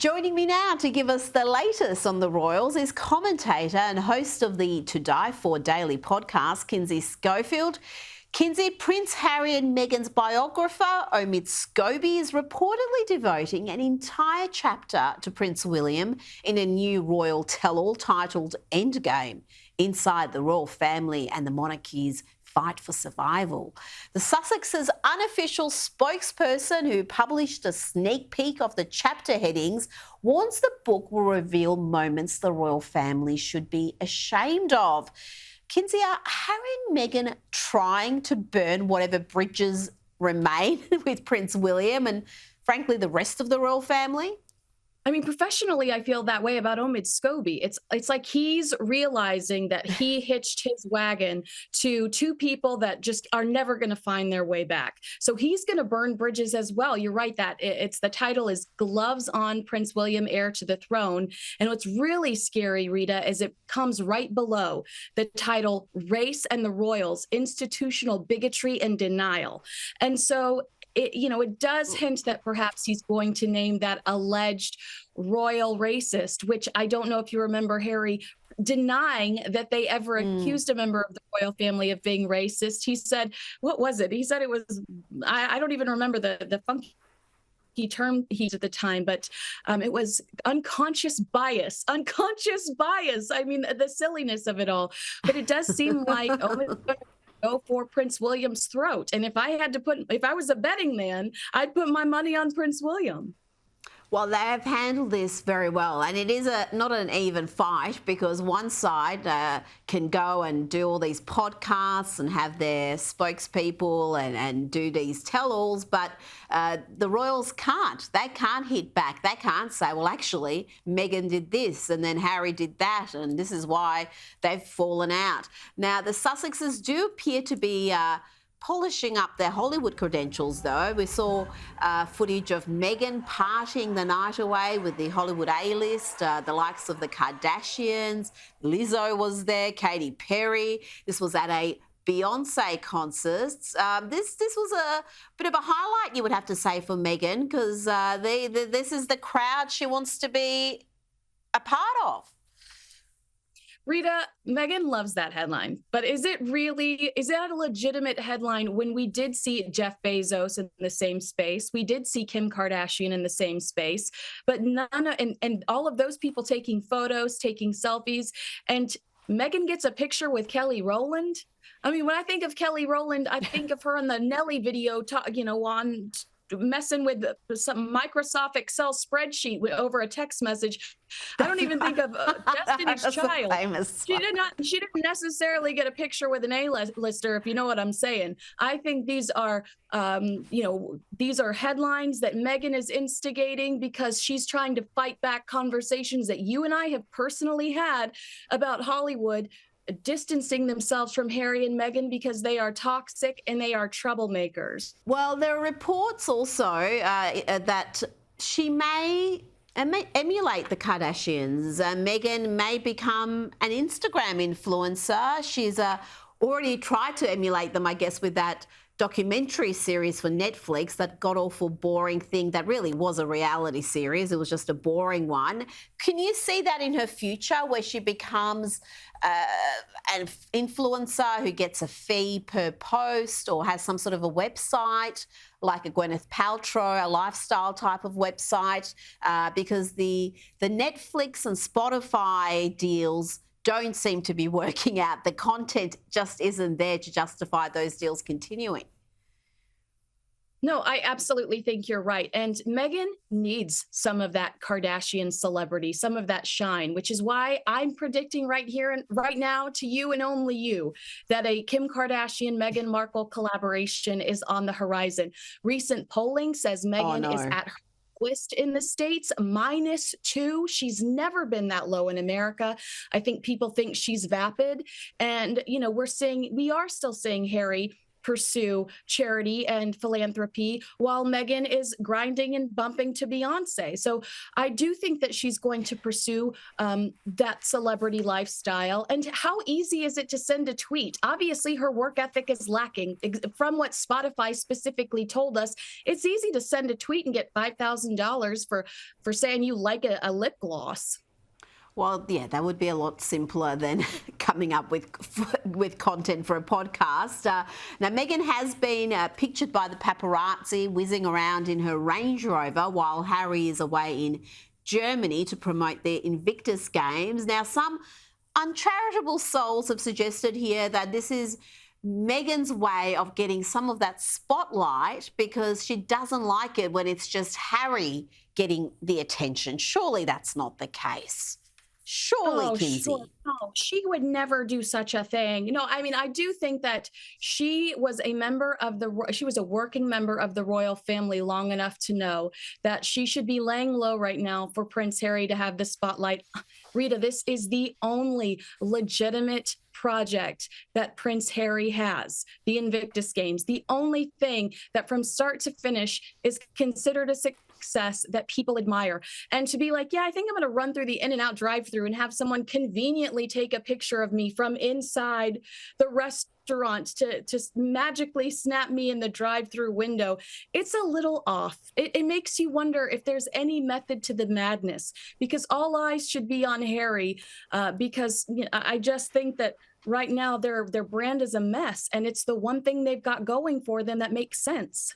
Joining me now to give us the latest on the royals is commentator and host of the To Die For Daily podcast, Kinsey Schofield. Kinsey, Prince Harry and Meghan's biographer, Omid Scobie, is reportedly devoting an entire chapter to Prince William in a new royal tell-all titled Endgame, inside the royal family and the monarchy's fight for survival. The Sussex's unofficial spokesperson, who published a sneak peek of the chapter headings, warns the book will reveal moments the royal family should be ashamed of. Kinsey, are Harry and Meghan trying to burn whatever bridges remain with Prince William and, frankly, the rest of the royal family? I mean, professionally, I feel that way about Omid Scobie. It's like he's realizing that he hitched his wagon to two people that just are never going to find their way back. So he's going to burn bridges as well. You're right that the title is Gloves on Prince William, Heir to the Throne. And what's really scary, Rita, is it comes right below the title Race and the Royals, Institutional Bigotry and Denial. And so it does hint that perhaps he's going to name that alleged royal racist, which I don't know if you remember Harry denying that they ever accused a member of the royal family of being racist. He said, what was it? He said it was, I don't even remember the funky term he used at the time, but it was unconscious bias. I mean, the silliness of it all. But it does seem like go for Prince William's throat. And if I was a betting man, I'd put my money on Prince William. Well, they have handled this very well, and it is not an even fight, because one side can go and do all these podcasts and have their spokespeople and do these tell-alls, but the royals can't. They can't hit back. They can't say, well, actually, Meghan did this and then Harry did that, and this is why they've fallen out. Now, the Sussexes do appear to be polishing up their Hollywood credentials, though. We saw footage of Meghan partying the night away with the Hollywood A-list, the likes of the Kardashians. Lizzo was there, Katy Perry. This was at a Beyonce concert. This was a bit of a highlight, you would have to say, for Meghan, because this is the crowd she wants to be a part of. Rita, Meghan loves that headline, but is that a legitimate headline when we did see Jeff Bezos in the same space? We did see Kim Kardashian in the same space, but and all of those people taking photos, taking selfies, and Meghan gets a picture with Kelly Rowland. I mean, when I think of Kelly Rowland, I think of her in the Nelly video, on messing with some Microsoft Excel spreadsheet over a text message. I don't even think of Destiny's Child. She didn't necessarily get a picture with an A-lister, if you know what I'm saying. I think these are headlines that Meghan is instigating because she's trying to fight back conversations that you and I have personally had about Hollywood distancing themselves from Harry and Meghan because they are toxic and they are troublemakers. Well, there are reports also that she may emulate the Kardashians. Meghan may become an Instagram influencer. She's already tried to emulate them, I guess, with that documentary series for Netflix, that god-awful boring thing that really was a reality series. It was just a boring one. Can you see that in her future, where she becomes an influencer who gets a fee per post or has some sort of a website like a Gwyneth Paltrow, a lifestyle type of website, because the Netflix and Spotify deals don't seem to be working out. The content just isn't there to justify those deals continuing. No, I absolutely think you're right. And Meghan needs some of that Kardashian celebrity, some of that shine, which is why I'm predicting right here and right now to you and only you that a Kim Kardashian, Meghan Markle collaboration is on the horizon. Recent polling says Meghan is at her lowest in the States, -2. She's never been that low in America. I think people think she's vapid. And, we are still seeing Harry pursue charity and philanthropy while Meghan is grinding and bumping to Beyonce. So I do think that she's going to pursue that celebrity lifestyle. And how easy is it to send a tweet? Obviously, her work ethic is lacking. From what Spotify specifically told us, it's easy to send a tweet and get $5,000 for saying you like a lip gloss. Well, yeah, that would be a lot simpler than coming up with content for a podcast. Now, Meghan has been pictured by the paparazzi whizzing around in her Range Rover while Harry is away in Germany to promote their Invictus Games. Now, some uncharitable souls have suggested here that this is Meghan's way of getting some of that spotlight because she doesn't like it when it's just Harry getting the attention. Surely that's not the case. Surely, Kinsey. Sure. No, she would never do such a thing. No, I mean, I do think that she was a working member of the royal family long enough to know that she should be laying low right now for Prince Harry to have the spotlight. Rita, this is the only legitimate project that Prince Harry has, the Invictus Games, the only thing that from start to finish is considered a success that people admire. And to be like, yeah, I think I'm going to run through the In-N-Out drive-through and have someone conveniently take a picture of me from inside the restaurant to magically snap me in the drive-through window. It's a little off. It makes you wonder if there's any method to the madness, because all eyes should be on Harry, because I just think that right now their brand is a mess, and it's the one thing they've got going for them that makes sense.